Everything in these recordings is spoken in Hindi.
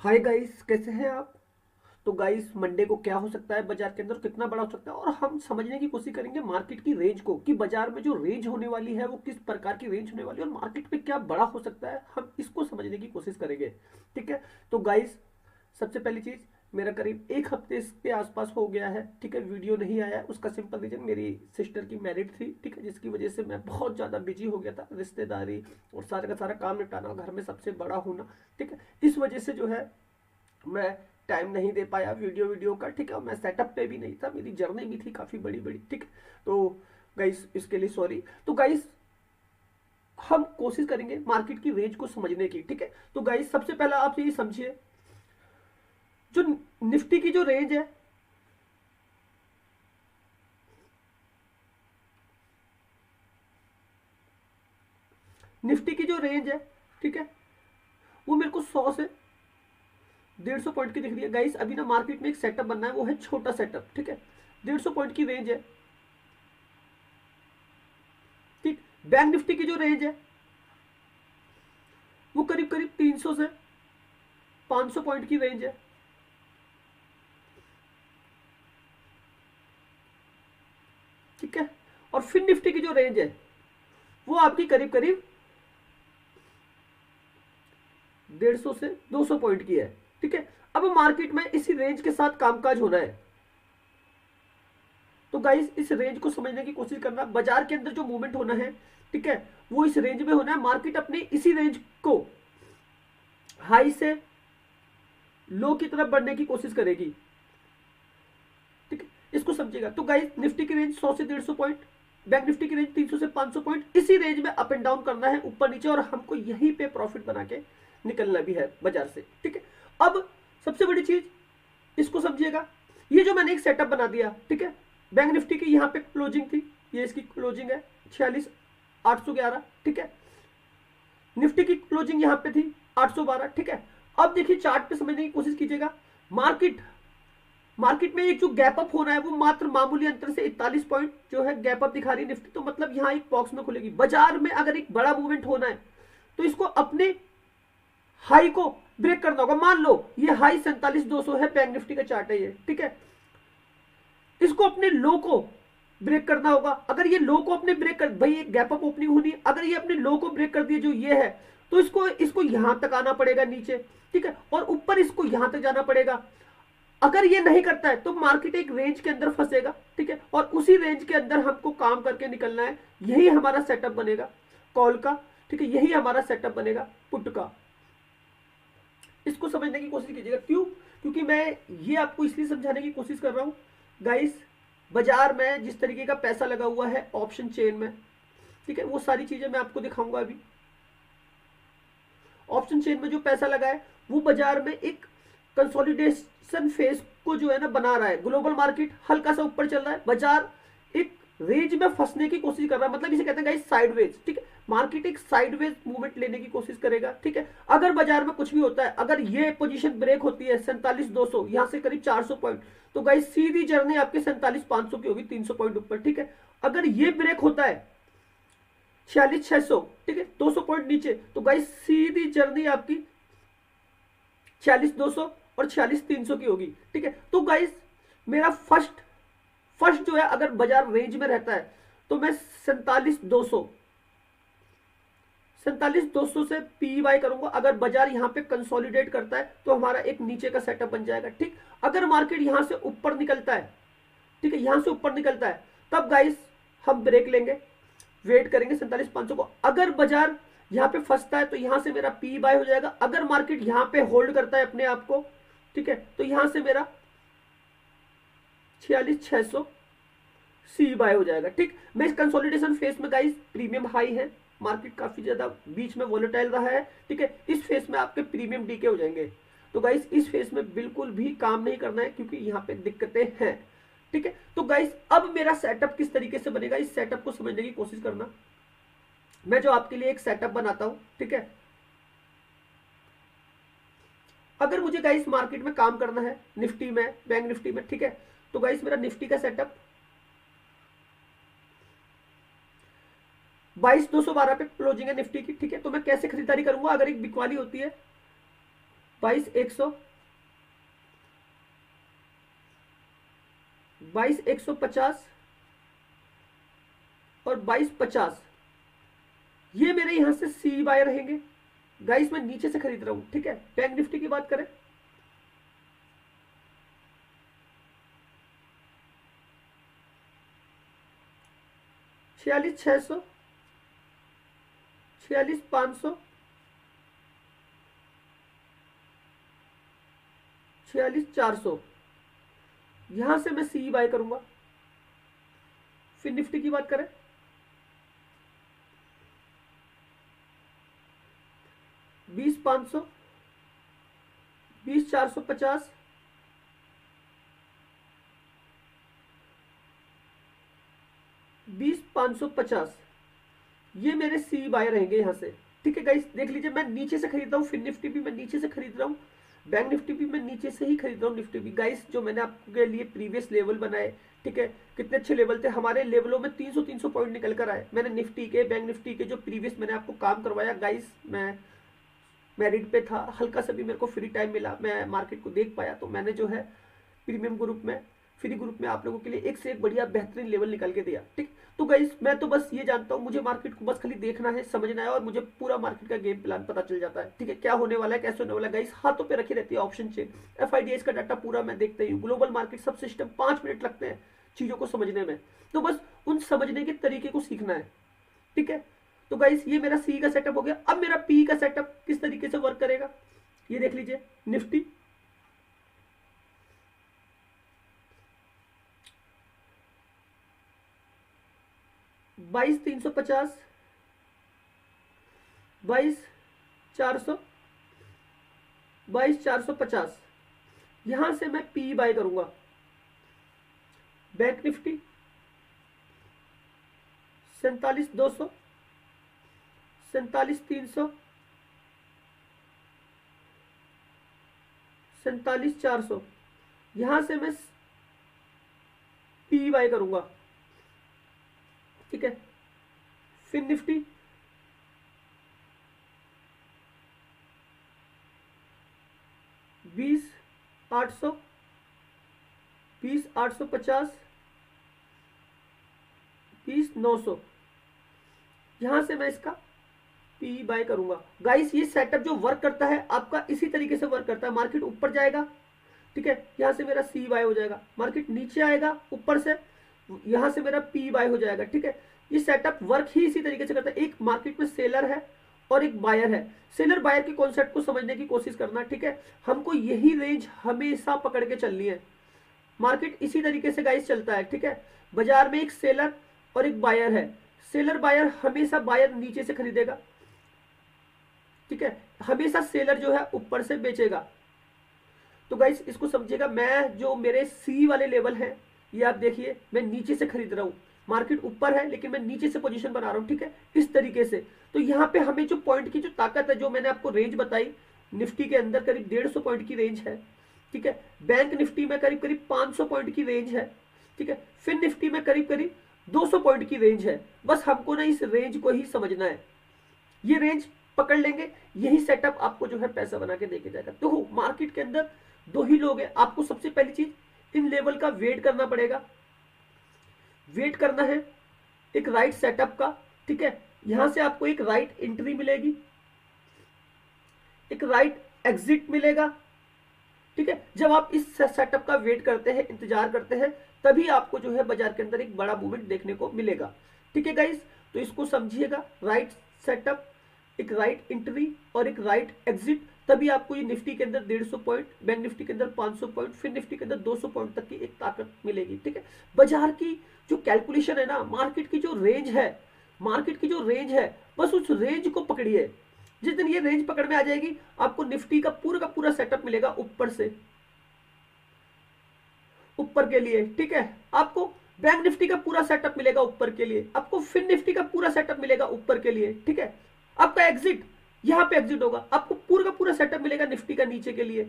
हाय गाइस, कैसे हैं आप। तो गाइस, मंडे को क्या हो सकता है बाजार के अंदर, कितना बड़ा हो सकता है, और हम समझने की कोशिश करेंगे मार्केट की रेंज को कि बाजार में जो रेंज होने वाली है वो किस प्रकार की रेंज होने वाली है और मार्केट में क्या बड़ा हो सकता है, हम इसको समझने की कोशिश करेंगे। ठीक है। तो गाइस, सबसे पहली चीज, मेरा करीब एक हफ्ते के आसपास हो गया है, ठीक है, वीडियो नहीं आया है। उसका सिंपल रीजन, मेरी सिस्टर की मैरिड थी, ठीक है, जिसकी वजह से मैं बहुत ज़्यादा बिजी हो गया था, रिश्तेदारी और सारे का सारा काम निपटाना, घर में सबसे बड़ा होना। ठीक है, इस वजह से जो है मैं टाइम नहीं दे पाया वीडियो का। ठीक है, मैं सेटअप पे भी नहीं था, मेरी जर्नी भी थी काफ़ी बड़ी बड़ी। ठीक है, तो गाइस इसके लिए सॉरी। तो गाइस, हम कोशिश करेंगे मार्केट की रेंज को समझने की। ठीक है, तो गाइस सबसे पहला आप ये समझिए, जो निफ्टी की जो रेंज है, निफ्टी की जो रेंज है, ठीक है, वो मेरे को 100 से 150 पॉइंट की दिख रही है। गाइस अभी ना मार्केट में एक सेटअप बनना है, वो है छोटा सेटअप। ठीक है, 150 पॉइंट की रेंज है। ठीक, बैंक निफ्टी की जो रेंज है वो करीब करीब 300 से 500 पॉइंट की रेंज है। ठीक है, और फिर निफ्टी की जो रेंज है वो आपकी करीब करीब 150 से 200 पॉइंट की है। ठीक है, अब मार्केट में इसी रेंज के साथ कामकाज होना है। तो गाइस, इस रेंज को समझने की कोशिश करना, बाजार के अंदर जो मूवमेंट होना है, ठीक है, वो इस रेंज में होना है। मार्केट अपनी इसी रेंज को हाई से लो की तरफ बढ़ने की कोशिश करेगी। ठीक है, इसको समझिएगा। तो गाइस, निफ्टी की रेंज 100 से 150 पॉइंट, बैंक निफ्टी की रेंज 300 से 500 पॉइंट, इसी रेंज में अप एंड डाउन करना है, ऊपर नीचे, और हमको यहीं पे प्रॉफिट बना के निकलना भी है बाजार से। ठीक है, अब सबसे बड़ी चीज, इसको समझिएगा। ये जो मैंने एक सेटअप बना दिया, ठीक है, बैंक निफ्टी की यहाँ पे क्लोजिंग थी, ये इसकी क्लोजिंग है 46,811। ठीक है, निफ्टी की क्लोजिंग यहाँ पे थी 812। ठीक है, अब देखिए चार्ट पे समझने की कोशिश कीजिएगा। मार्केट मार्केट में एक जो गैप अप हो रहा है वो मात्र मामूली अंतर से 41 पॉइंट जो है गैप अप दिखा रही है निफ्टी। तो मतलब यहाँ एक बॉक्स में खुलेगी। बाजार में अगर एक बड़ा मूवमेंट होना है तो इसको अपने हाई को ब्रेक करना होगा। मान लो ये हाई 47,200 है, बैंक निफ्टी का चार्ट है ये। ठीक है, इसको अपने लो को ब्रेक करना होगा। अगर ये लो को अपने ब्रेक कर, भाई एक गैप अप ओपनिंग होनी है, अगर ये अपने लो को ब्रेक कर दिए जो ये है, तो इसको इसको यहां तक आना पड़ेगा नीचे। ठीक है, और ऊपर इसको यहां तक जाना पड़ेगा। अगर ये नहीं करता है तो मार्केट एक रेंज के अंदर फंसेगा। ठीक है, और उसी रेंज के अंदर हमको काम करके निकलना है। यही हमारा सेटअप बनेगा कॉल का। ठीक है, यही हमारा सेटअप बनेगा पुट का। इसको समझने की कोशिश कीजिएगा। क्यों? क्योंकि मैं ये आपको इसलिए समझाने की कोशिश कर रहा हूं गाइस, बाजार में जिस तरीके का पैसा लगा हुआ है ऑप्शन चेन में, ठीक है, वो सारी चीजें मैं आपको दिखाऊंगा अभी। ऑप्शन चेन में जो पैसा लगा है वो बाजार में एक कंसोलिडेशन फेज को जो है ना बना रहा है। ग्लोबल मार्केट हल्का सा ऊपर चल रहा है, बाजार एक रेंज में फंसने की कोशिश कर रहा है, मतलब इसे कहते हैं गाइस साइडवेज। ठीक है, मार्केट एक साइडवेज मूवमेंट लेने की कोशिश करेगा। ठीक है, अगर बाजार में कुछ भी होता है, अगर ये पोजीशन ब्रेक होती है 47,200, यहां से करीब 400 पॉइंट, तो गाइस सीधी जर्नी आपके 47,500 की होगी, 300 पॉइंट ऊपर। ठीक है, अगर ये ब्रेक होता है 46,600, ठीक है, 200 पॉइंट नीचे, तो गाइस सीधी जर्नी आपकी 46,200 और 46,300 की होगी। ठीक है, तो गाइस मेरा फर्स्ट फर्स्ट जो है, अगर बाजार रेंज में रहता है तो मैं 47,200 से पी वाई करूंगा। अगर बाजार यहां पे कंसोलिडेट करता है तो हमारा एक नीचे का सेटअप बन जाएगा। ठीक, अगर मार्केट यहां से ऊपर निकलता है, ठीक है, यहां से ऊपर निकलता है, तब गाइस हम ब्रेक लेंगे, वेट करेंगे 47,500 को। अगर बाजार यहां पे फंसता है तो यहां से मेरा पी बाय हो जाएगा। अगर मार्केट यहां पे होल्ड करता है अपने आप को, ठीक है, तो यहां से मेरा 46,600 सी बाय हो जाएगा। ठीक, मैं इस कंसोलिडेशन फेस में गाइस, प्रीमियम हाई है, मार्केट काफी ज्यादा बीच में वोलेटाइल रहा है। ठीक है, इस फेस में आपके प्रीमियम डीके हो जाएंगे। तो गाइस इस फेस में बिल्कुल भी काम नहीं करना है क्योंकि यहाँ पे दिक्कतें हैं। ठीक है, तो गाइस अब मेरा सेटअप किस तरीके से बनेगा, इस सेटअप को समझने की कोशिश करना। मैं जो आपके लिए एक सेटअप बनाता हूं, ठीक है, अगर मुझे गाइस मार्केट में काम करना है, निफ्टी में, बैंक निफ्टी में, ठीक है, तो गाइस मेरा निफ्टी का सेटअप 22,212 पे क्लोजिंग है निफ्टी की। ठीक है, तो मैं कैसे खरीदारी करूंगा, अगर एक बिकवाली होती है 22,100, 22,150 और 22,50, ये मेरे यहां से सी बाय रहेंगे गाइस। मैं नीचे से खरीद रहा हूं, ठीक है। बैंक निफ्टी की बात करें, 46,600, 46,500, 46,400, यहां से मैं सी बाय करूंगा। फिर निफ्टी की बात करें, 20,500, 20,450, 20,550, ये मेरे सी बाय रहेंगे यहां से, ठीक है गाइस। देख लीजिए, मैं नीचे से खरीद रहा हूँ, फिर निफ्टी भी मैं नीचे से खरीद रहा हूँ, बैंक निफ्टी भी मैं नीचे से ही खरीद रहा हूँ, निफ्टी भी गाइस। जो मैंने आपके लिए प्रीवियस लेवल बनाए, ठीक है, कितने अच्छे लेवल थे हमारे, लेवलों में 300 पॉइंट निकल कर आए। मैंने निफ्टी के, बैंक निफ्टी के जो प्रीवियस मैंने आपको काम करवाया गाइस, मैं मेरिट पे था, हल्का सा भी मेरे को फ्री टाइम मिला, मैं मार्केट को देख पाया, तो मैंने जो है प्रीमियम ग्रुप में, फ्री ग्रुप में आप लोगों के लिए एक से एक बढ़िया बेहतरीन लेवल निकाल के दिया, ठीक। तो गाइस, मैं तो बस ये जानता हूँ, मुझे मार्केट को बस खाली देखना है, समझना है, और मुझे पूरा मार्केट का गेम प्लान पता चल जाता है, ठीक है, क्या होने वाला है, कैसे होने वाला है गाइस। हाथों पे रखी रहती है ऑप्शन चेन, FIDS का डाटा पूरा मैं देखता ही हूँ, ग्लोबल मार्केट सब सिस्टम 5 मिनट लगते हैं चीजों को समझने में, तो बस उन समझने के तरीके को सीखना है, ठीक है। तो गाइस, ये मेरा सी का सेटअप हो गया। अब मेरा पी का सेटअप किस तरीके से वर्क करेगा, ये देख लीजिए। निफ्टी, बाईस 350, 22,400, 22,450, यहां से मैं पी बाय करूंगा। बैंक निफ्टी 47,200, 47,300, 47,400, यहां से मैं पी बाय करूंगा, ठीक है। फिर निफ्टी 20,800, 20,850, 20,900, यहां से मैं इसका पी बाय करूंगा गाइस। ये सेटअप जो वर्क करता है आपका इसी तरीके से वर्क करता है। मार्केट ऊपर जाएगा, ठीक है, यहां से मेरा सी बाय हो जाएगा। मार्केट नीचे आएगा ऊपर से, यहां से मेरा पी बाय हो जाएगा, ठीक है। ये सेटअप वर्क ही इसी तरीके से करता है। एक मार्केट में सेलर है और एक बायर है। सेलर बायर के कॉन्सेप्ट को समझने की कोशिश करना, ठीक है। हमको यही रेंज हमेशा पकड़ के चलनी है। मार्केट इसी तरीके से गाइस चलता है, ठीक है। बाजार में एक सेलर और एक बायर है। सेलर बायर, हमेशा बायर नीचे से खरीदेगा, ठीक है, हमेशा सेलर जो है ऊपर से बेचेगा। तो गाइस, इसको समझिएगा। मैं जो मेरे सी वाले लेवल है, ये आप देखिए, मैं नीचे से खरीद रहा हूं। मार्केट ऊपर है लेकिन मैं नीचे से पोजीशन बना रहा हूं, ठीक है, इस तरीके से। तो यहाँ पे हमें जो पॉइंट की जो ताकत है, जो मैंने आपको रेंज बताई, निफ्टी के अंदर करीब 150 पॉइंट की रेंज है, ठीक है। बैंक निफ्टी में करीब करीब 500 पॉइंट की रेंज है, ठीक है। फिर निफ्टी में करीब करीब 200 पॉइंट की रेंज है। बस हमको ना इस रेंज को ही समझना है। ये रेंज पकड़ लेंगे, यही सेटअप आपको जो है पैसा बना के देके जाएगा। तो मार्केट के अंदर दो ही लोग हैं। आपको सबसे पहली चीज इन लेवल का वेट करना पड़ेगा। वेट करना है एक राइट सेटअप का, ठीक है। यहां से आपको एक राइट एंट्री मिलेगी, एक राइट एग्जिट मिलेगा, ठीक है। जब आप इस सेटअप का वेट करते हैं, इंतजार करते हैं, तभी आपको जो है बाजार के अंदर एक बड़ा मूवमेंट देखने को मिलेगा, ठीक है गाइस। तो इसको समझिएगा, राइट सेटअप, एक राइट एंट्री और एक राइट एग्जिट, तभी आपको ये निफ्टी के अंदर 150 पॉइंट, बैंक निफ्टी के अंदर 500 पॉइंट, फिर निफ्टी के अंदर 200 पॉइंट तक की एक ताकत मिलेगी, ठीक है। बाजार की जो कैलकुलेशन है ना, मार्केट की जो रेंज है, मार्केट की जो रेंज है, बस उस रेंज को पकड़िए। जिस दिन ये रेंज पकड़ में आ जाएगी, आपको निफ्टी का पूरा सेटअप मिलेगा ऊपर से, ऊपर के लिए, ठीक है। आपको बैंक निफ्टी का पूरा सेटअप मिलेगा ऊपर के लिए, आपको फिर निफ्टी का पूरा सेटअप मिलेगा ऊपर के लिए, ठीक है। आपका एग्जिट यहां पे एग्जिट होगा, आपको पूरा का पूरा सेटअप मिलेगा निफ्टी का नीचे के लिए,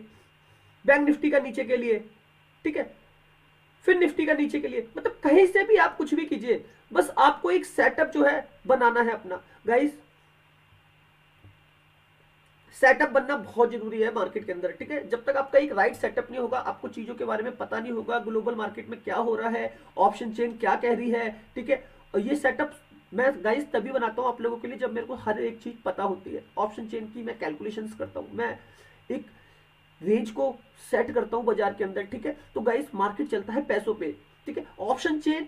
बैंक निफ्टी का नीचे के लिए, ठीक है, फिर निफ्टी का नीचे के लिए। मतलब कहीं से भी आप कुछ भी कीजिए, बस आपको एक सेटअप जो है बनाना है अपना। गाइस, सेटअप बनना बहुत जरूरी है मार्केट के अंदर, ठीक है। जब तक आपका एक राइट सेटअप नहीं होगा, आपको चीजों के बारे में पता नहीं होगा, ग्लोबल मार्केट में क्या हो रहा है, ऑप्शन चेन क्या कह रही है, ठीक है। और ये सेटअप मैं गाइस तभी बनाता हूँ आप लोगों के लिए जब मेरे को हर एक चीज पता होती है। ऑप्शन चेन की मैं कैलकुलेशंस करता हूँ, मैं एक रेंज को सेट करता हूँ बाजार के अंदर, ठीक है। तो गाइस मार्केट चलता है पैसों पे, ठीक है। ऑप्शन चेन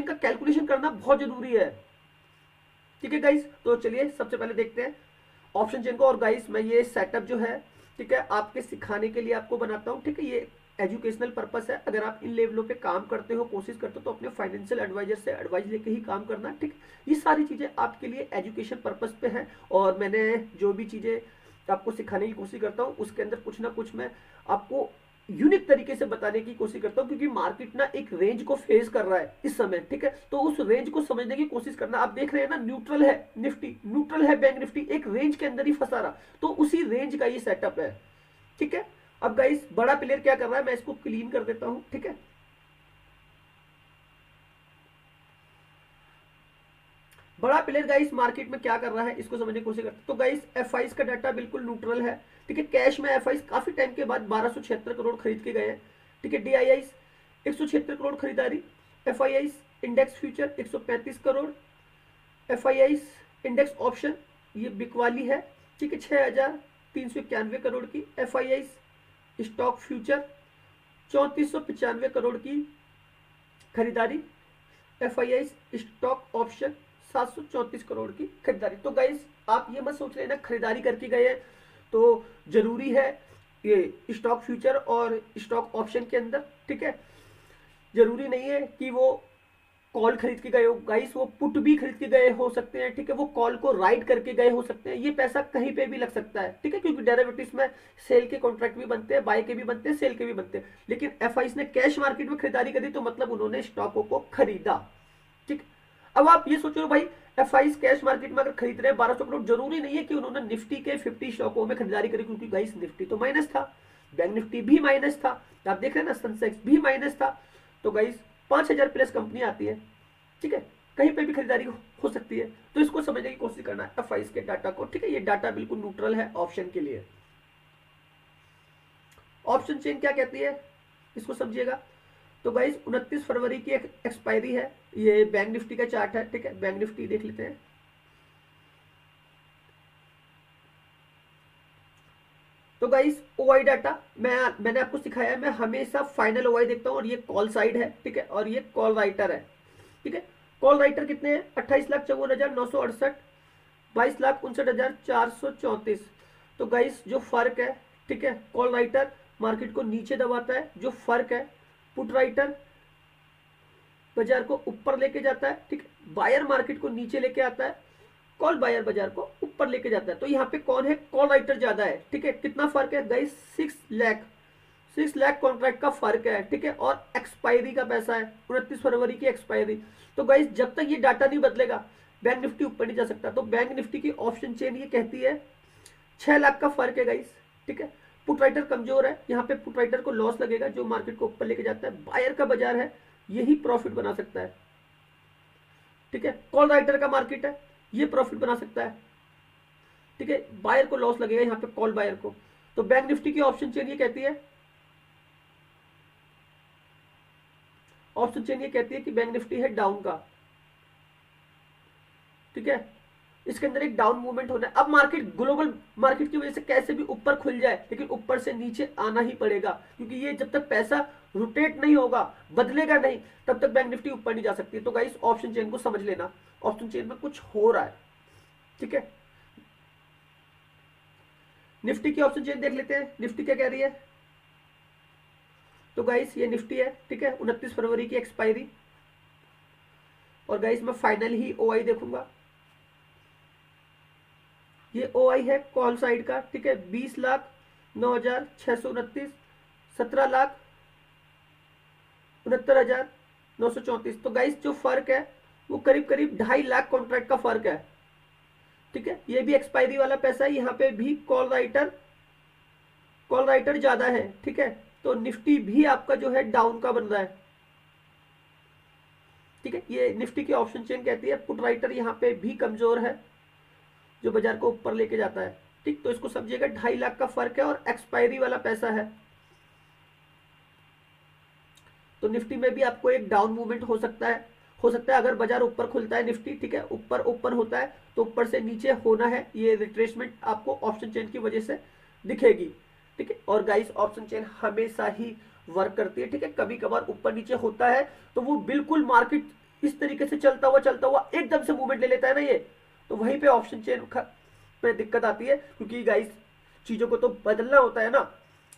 का कैलकुलेशन करना बहुत जरूरी है, ठीक है गाइस। तो चलिए सबसे पहले देखते हैं ऑप्शन चेन को। और गाइस मैं ये सेटअप जो है, ठीक है, आपके सिखाने के लिए आपको बनाता हूँ, ठीक है। ये एजुकेशनल पर्पस है। अगर आप इन लेवलों पे काम करते हो, कोशिश करते हो, तो अपने फाइनेंशियल एडवाइजर से एडवाइस लेके ही काम करना, ठीक। ये सारी चीजें आपके लिए एजुकेशन पर्पस पे है। और मैंने जो भी चीजें आपको सिखाने की कोशिश करता हूँ उसके अंदर कुछ ना कुछ मैं आपको यूनिक तरीके से बताने की कोशिश करता हूँ, क्योंकि मार्केट ना एक रेंज को फेस कर रहा है इस समय, ठीक है। तो उस रेंज को समझने की कोशिश करना। आप देख रहे हैं ना, न्यूट्रल है निफ्टी, न्यूट्रल है बैंक निफ्टी, एक रेंज के अंदर ही फंसा रहा, तो उसी रेंज का ये सेटअप है, ठीक है। अब गाइस बड़ा प्लेयर क्या कर रहा है, मैं इसको क्लीन कर देता हूं, ठीक है। बड़ा प्लेयर गाइस मार्केट में क्या कर रहा है इसको समझने की कोशिश करते हैं। तो गाइस एफ का डाटा बिल्कुल न्यूट्रल है, ठीक है। कैश में एफ काफी टाइम के बाद 1276 करोड़ खरीद के गए हैं, ठीक है। डी 176 करोड़ खरीदारी, F index future 135 crore, F index option ये बिकवाली है, ठीक है, 6391 करोड़ की। एफ स्टॉक फ्यूचर 3495 करोड़ की खरीदारी, एफ स्टॉक ऑप्शन 734 करोड़ की खरीदारी। तो गाइस आप ये मत सोच लेना खरीदारी करके गए हैं तो जरूरी है ये स्टॉक फ्यूचर और स्टॉक ऑप्शन के अंदर, ठीक है। जरूरी नहीं है कि वो कॉल खरीद के गए हो गाइस, वो पुट भी खरीद के गए हो सकते हैं, ठीक है। वो कॉल को राइट करके गए हो सकते हैं, ये पैसा कहीं पे भी लग सकता है, ठीक है, क्योंकि डेरिवेटिव्स में सेल के कॉन्ट्रैक्ट भी बनते हैं, बाय के भी बनते हैं, सेल के भी बनते हैं। लेकिन एफ ने कैश मार्केट में खरीदारी करी तो मतलब उन्होंने स्टॉकों को खरीदा, ठीक। अब आप ये सोचो भाई, एफ कैश मार्केट में अगर खरीद रहे हैं 1200 करोड़, जरूरी नहीं है कि उन्होंने निफ्टी के 50 स्टॉकों में खरीदारी करी, क्योंकि गाइस निफ्टी तो माइनस था, बैंक निफ्टी भी माइनस था, आप देख रहे हैं ना, सेंसेक्स भी माइनस था। तो गाइस 5000 प्लस कंपनी आती है, ठीक है, कहीं पे भी खरीदारी हो सकती है। तो इसको समझने की कोशिश करना है एफ के डाटा को, ठीक है। ये डाटा बिल्कुल न्यूट्रल है ऑप्शन के लिए। ऑप्शन चेन क्या कहती है इसको समझिएगा। तो गाइस 29 फरवरी की एक्सपायरी है, ये बैंक निफ्टी का चार्ट है, ठीक है। बैंक निफ्टी देख लेते हैं। तो गाइस ओआई डाटा मैंने आपको सिखाया है, मैं हमेशा फाइनल ओआई देखता हूं, और ये कॉल साइड है, ठीक है, और ये कॉल राइटर है, ठीक है। कॉल राइटर कितने हैं, 28,54,968, 22,59,434। तो गाइस जो फर्क है, ठीक है, कॉल राइटर मार्केट को नीचे दबाता है, जो फर्क है पुट राइटर बाजार को ऊपर लेके जाता है, ठीक है। बायर मार्केट को नीचे लेके आता है, कॉल बायर बाजार को ऊपर लेके जाता है। तो यहाँ पे कौन है, कॉल राइटर ज्यादा है, ठीक है। कितना फर्क है गाइस, 6 लाख कॉन्ट्रैक्ट का फर्क है, ठीक है। और एक्सपायरी का पैसा है 29 फरवरी की एक्सपायरी। तो गाइस जब तक ये डाटा नहीं बदलेगा बैंक निफ्टी ऊपर नहीं जा सकता। तो बैंक निफ्टी की ऑप्शन चेन ये कहती है 6 लाख का फर्क है गाइस, ठीक है। पुट राइटर कमजोर है, यहाँ पे पुट राइटर को लॉस लगेगा, जो मार्केट को ऊपर लेके जाता है। बायर का बाजार है, यही प्रॉफिट बना सकता है, ठीक है। कॉल राइटर का मार्केट है, ये प्रॉफिट बना सकता है, ठीक है। बायर को लॉस लगेगा यहाँ पे, कॉल बायर को। तो बैंक निफ्टी की ऑप्शन चेन ये कहती है, ऑप्शन चेन ये कहती है कि बैंक निफ्टी है डाउन का, ठीक है। इसके अंदर एक डाउन मूवमेंट होना है। अब मार्केट ग्लोबल मार्केट की वजह से कैसे भी ऊपर खुल जाए, लेकिन ऊपर से नीचे आना ही पड़ेगा, क्योंकि ये जब तक पैसा रोटेट नहीं होगा, बदलेगा नहीं, तब तक बैंक निफ्टी ऊपर नहीं जा सकती। तो गाइस ऑप्शन चेन को समझ लेना, ऑप्शन चेन में कुछ हो रहा है, ठीक है। निफ्टी की ऑप्शन चेन देख लेते हैं, निफ्टी क्या कह रही है। तो गाइस ये निफ्टी है, ठीक है, 29 फरवरी की एक्सपायरी। और गाइस मैं फाइनल ही ओआई देखूंगा, ये ओआई है कॉल साइड का, ठीक है, 20,09,629, 17,69,934। तो गाइस जो फर्क है वो करीब करीब 2.5 लाख कॉन्ट्रैक्ट का फर्क है, ठीक है। ये भी एक्सपायरी वाला पैसा है, यहाँ पे भी कॉल राइटर ज्यादा है, ठीक है। तो निफ्टी भी आपका जो है डाउन का बन रहा है, ठीक है। ये निफ्टी की ऑप्शन चेन कहती है पुट राइटर यहाँ पे भी कमजोर है, जो बाजार को ऊपर लेके जाता है, ठीक, तो इसको समझिएगा 2.5 लाख का फर्क है और एक्सपायरी वाला पैसा है। तो निफ्टी में भी आपको एक डाउन मूवमेंट हो सकता है अगर बाजार ऊपर खुलता है निफ्टी, ठीक है, ऊपर ऊपर होता है तो ऊपर से नीचे होना है, ये रिट्रेसमेंट आपको ऑप्शन चेन की वजह से दिखेगी, ठीक है। और गाइस ऑप्शन चेन हमेशा ही वर्क करती है, ठीक है, कभी कभार ऊपर नीचे होता है तो वो बिल्कुल मार्केट इस तरीके से चलता हुआ एकदम से मूवमेंट ले लेता है ना ये, तो वहीं पे ऑप्शन चेन पे दिक्कत आती है, क्योंकि गाइस चीजों को तो बदलना होता है ना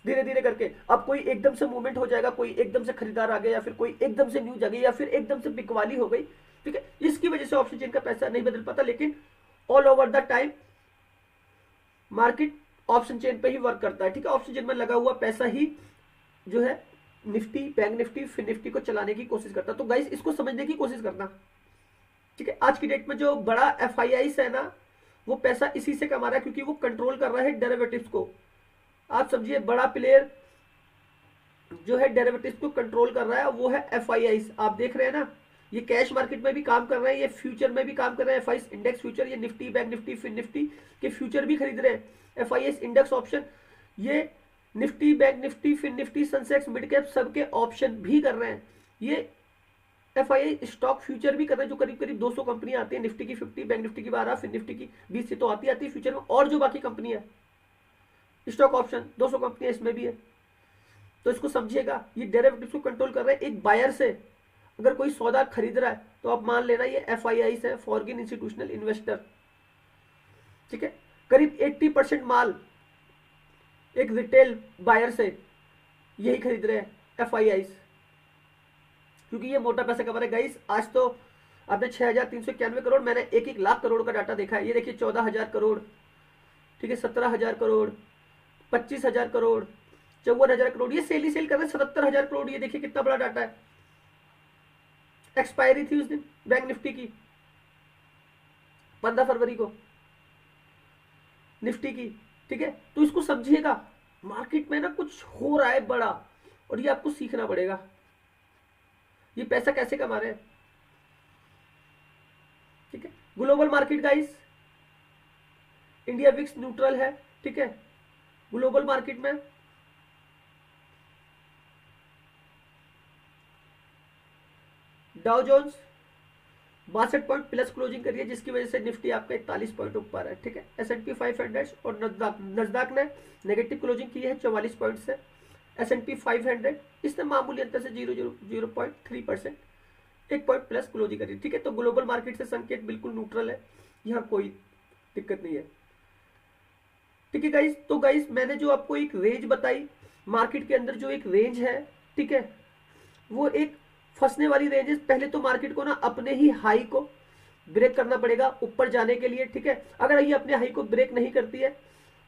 धीरे धीरे करके। अब कोई एकदम से मूवमेंट हो जाएगा, कोई एकदम से खरीदार आ गया, या फिर कोई एकदम से न्यूज आ गई, या फिर एकदम से बिकवाली हो गई, ठीक है, इसकी वजह से ऑप्शन चेन का पैसा नहीं बदल पाता। लेकिन all over the time market option chain पे ही वर्क करता है, ठीक है। ऑप्शन चेन में लगा हुआ पैसा ही जो है Nifty, bank Nifty, fin Nifty को चलाने की कोशिश करता है। तो गाइस इसको समझने की कोशिश करना, ठीक है। आज की डेट में जो बड़ा एफआईआई है ना, वो पैसा इसी से कमा रहा है, क्योंकि वो कंट्रोल कर रहा है डेरिवेटिव्स को। आप समझिए बड़ा प्लेयर जो है डेरिवेटिव्स को कंट्रोल कर रहा है वो है एफआईआई। आप देख रहे हैं ना, ये कैश मार्केट में भी काम कर रहे हैं, ये फ्यूचर में भी काम कर रहे हैं, एफआईआई इंडेक्स फ्यूचर, ये Nifty, bank Nifty, fin Nifty के फ्यूचर भी खरीद रहे हैं। एफआईआई इंडेक्स ऑप्शन, ये Nifty, bank Nifty, fin Nifty, Sensex, mid cap सबके ऑप्शन भी कर रहे हैं। ये एफआईआई स्टॉक फ्यूचर भी कर रहे हैं, जो करीब करीब 200 कंपनियां आती है, निफ्टी की 50, बैंक निफ्टी की 12, फिन निफ्टी की 20 से तो आती है फ्यूचर में, और जो बाकी कंपनी है स्टॉक ऑप्शन 200 कंपनियां इसमें भी है। तो इसको समझिएगा, ये डेरिवेटिव्स को कंट्रोल कर रहे हैं। एक बायर से अगर कोई सौदा खरीद रहा है तो आप मान लेना ये एफआईआई है, फॉरेन इंस्टीट्यूशनल इन्वेस्टर, ठीक है। करीब 80% माल एक रिटेल बायर से यही खरीद रहे हैं एफआईआई, क्योंकि ये मोटा पैसा कमा रहे हैं गाइस। आज तो आपने 6,391 करोड़, मैंने 1-1 लाख करोड़ का डाटा देखा है। ये देखिए 14,000 करोड़, ठीक है, 17,000 करोड़, 25,000 करोड़, 54,000 करोड़, ये सेल ही सेल कर रहे हैं। 77,000 करोड़, ये देखिए कितना बड़ा डाटा है। एक्सपायरी थी उस दिन बैंक निफ्टी की 15 फरवरी को, निफ्टी की, ठीक है। तो इसको समझिएगा, मार्केट में ना कुछ हो रहा है बड़ा, और ये आपको सीखना पड़ेगा ये पैसा कैसे कमा रहे हैं, ठीक है। Global market guys, India VIX neutral है, ठीक है। ग्लोबल मार्केट में Dow Jones 62 point plus closing करी है, जिसकी वजह से निफ्टी आपका 41 पॉइंट ऊपर है, ठीक है। S&P 500 और नस्दाक ने नेगेटिव क्लोजिंग की है 44 पॉइंट से। S&P 500 इसने मामूली अंतर से 0.3%, 1 पॉइंट प्लस क्लोजिंग करी, ठीक है। तो ग्लोबल मार्केट से संकेत बिल्कुल न्यूट्रल है, यहाँ कोई दिक्कत नहीं है, ठीक है गाइस। तो गाइस मैंने जो आपको एक रेंज बताई, मार्केट के अंदर जो एक रेंज है, ठीक है, वो एक फंसने वाली रेंज है। पहले तो मार्केट को ना अपने ही हाई को ब्रेक करना पड़ेगा ऊपर जाने के लिए, ठीक है। अगर ये अपने हाई को ब्रेक नहीं करती है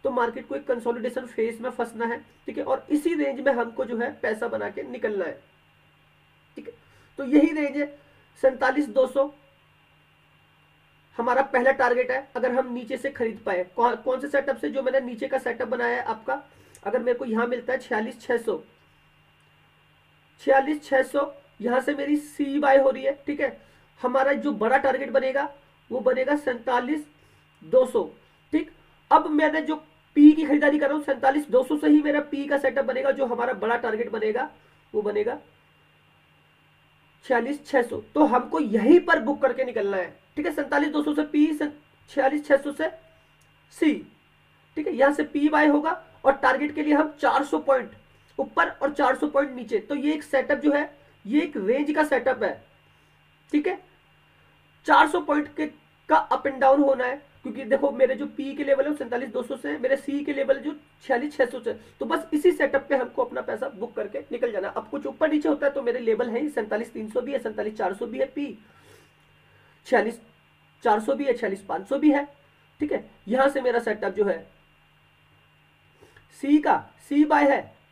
तो मार्केट को एक कंसोलिडेशन फेज में फंसना है, ठीक है। और इसी रेंज में हमको जो है पैसा बना के निकलना है, ठीक है। तो यही रेंज है 47,200 हमारा पहला टारगेट है। अगर हम नीचे से खरीद पाए, कौन से सेटअप से, जो मैंने नीचे का सेटअप बनाया है आपका, अगर मेरे को यहां मिलता है 46,600, 46,600 यहां से मेरी सी बाय हो रही है, ठीक है। हमारा जो बड़ा टारगेट बनेगा वो बनेगा 47,200, ठीक। अब मैंने जो पी की खरीदारी कर रहा हूं 47,200 से ही मेरा पी का सेटअप बनेगा, जो हमारा बड़ा टारगेट बनेगा वो बनेगा 46,600। तो हमको यहीं पर बुक करके निकलना है, ठीक है। 47,200 से पी, 46,600 से सी, ठीक है। यहां से पी बाय होगा और टारगेट के लिए हम 400 पॉइंट ऊपर और 400 पॉइंट नीचे। तो ये एक सेटअप जो है, ये एक रेंज का सेटअप है, ठीक है। 400 पॉइंट के का अप एंड डाउन होना है, क्योंकि देखो मेरे जो पी के लेवल है 47,200 से, मेरे सी के लेवल जो 46,600 से। तो बस इसी सेटअप पे हमको अपना पैसा बुक करके निकल जाना। अब कुछ ऊपर नीचे होता है तो मेरे लेवल है 47,300 भी है, 47,400 भी है पी, 46,400 भी है, 46,500 भी है, ठीक है। यहां से मेरा सेटअप जो है सी का सी बाय है,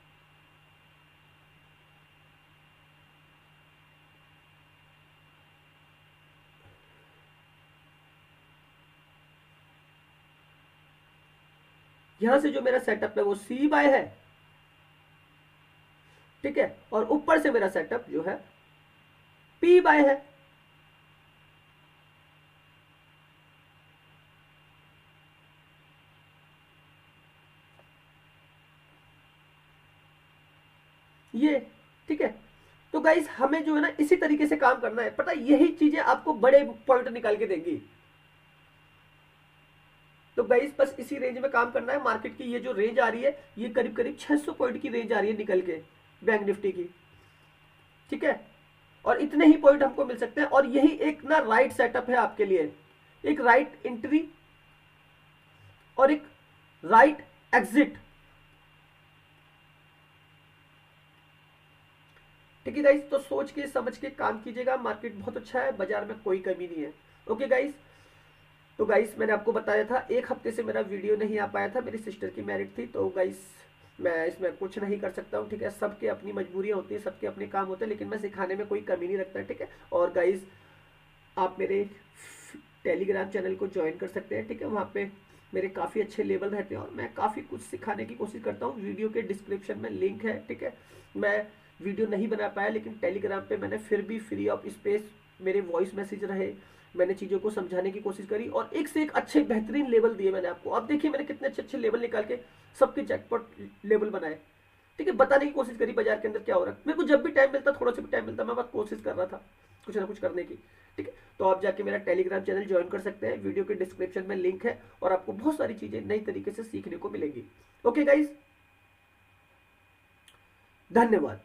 यहां से जो मेरा सेटअप है वो सी बाय है, ठीक है। और ऊपर से मेरा सेटअप जो है पी बाय है, ये, ठीक है। तो गाइस हमें जो है ना इसी तरीके से काम करना है, पता है यही चीजें आपको बड़े पॉइंट निकाल के देंगी। तो गाइस बस इसी रेंज में काम करना है। मार्केट की ये जो रेंज आ रही है ये करीब करीब 600 पॉइंट की रेंज आ रही है निकल के बैंक निफ्टी की, ठीक है। और इतने ही पॉइंट हमको मिल सकते हैं, और यही एक ना राइट सेटअप है आपके लिए, एक राइट एंट्री और एक राइट एग्जिट, ठीक है गाइस। तो सोच के समझ के काम कीजिएगा, मार्केट बहुत अच्छा है, बाजार में कोई कमी नहीं है। Okay guys. तो गाइस मैंने आपको बताया था एक हफ्ते से मेरा वीडियो नहीं आ पाया था, मेरी सिस्टर की मैरिज थी, तो गाइस मैं इसमें कुछ नहीं कर सकता हूँ, ठीक है। सबके अपनी मजबूरियाँ होती है, सबके अपने काम होते हैं, लेकिन मैं सिखाने में कोई कमी नहीं रखता, ठीक है। और गाइस आप मेरे टेलीग्राम चैनल को ज्वाइन कर सकते हैं, ठीक है। वहाँ पे मेरे काफ़ी अच्छे लेवल रहते हैं और मैं काफ़ी कुछ सिखाने की कोशिश करता हूँ। वीडियो के डिस्क्रिप्शन में लिंक है, ठीक है। मैं वीडियो नहीं बना पाया, लेकिन टेलीग्राम पे मैंने फिर भी फ्री ऑफ स्पेस मेरे वॉइस मैसेज रहे, मैंने चीज़ों को समझाने की कोशिश करी और एक से एक अच्छे बेहतरीन लेवल दिए मैंने आपको। अब देखिए मैंने कितने अच्छे अच्छे लेवल निकाल के सबके जैकपॉट लेवल बनाए, ठीक है। बताने की कोशिश करी बाजार के अंदर क्या हो रहा है। मेरे को जब भी टाइम मिलता, थोड़ा सा भी टाइम मिलता, मैं बस कोशिश कर रहा था कुछ ना कुछ करने की, ठीक है। तो आप जाके मेरा टेलीग्राम चैनल ज्वाइन कर सकते हैं, वीडियो के डिस्क्रिप्शन में लिंक है और आपको बहुत सारी चीजें नई तरीके से सीखने को मिलेंगी। ओके गाइस, धन्यवाद।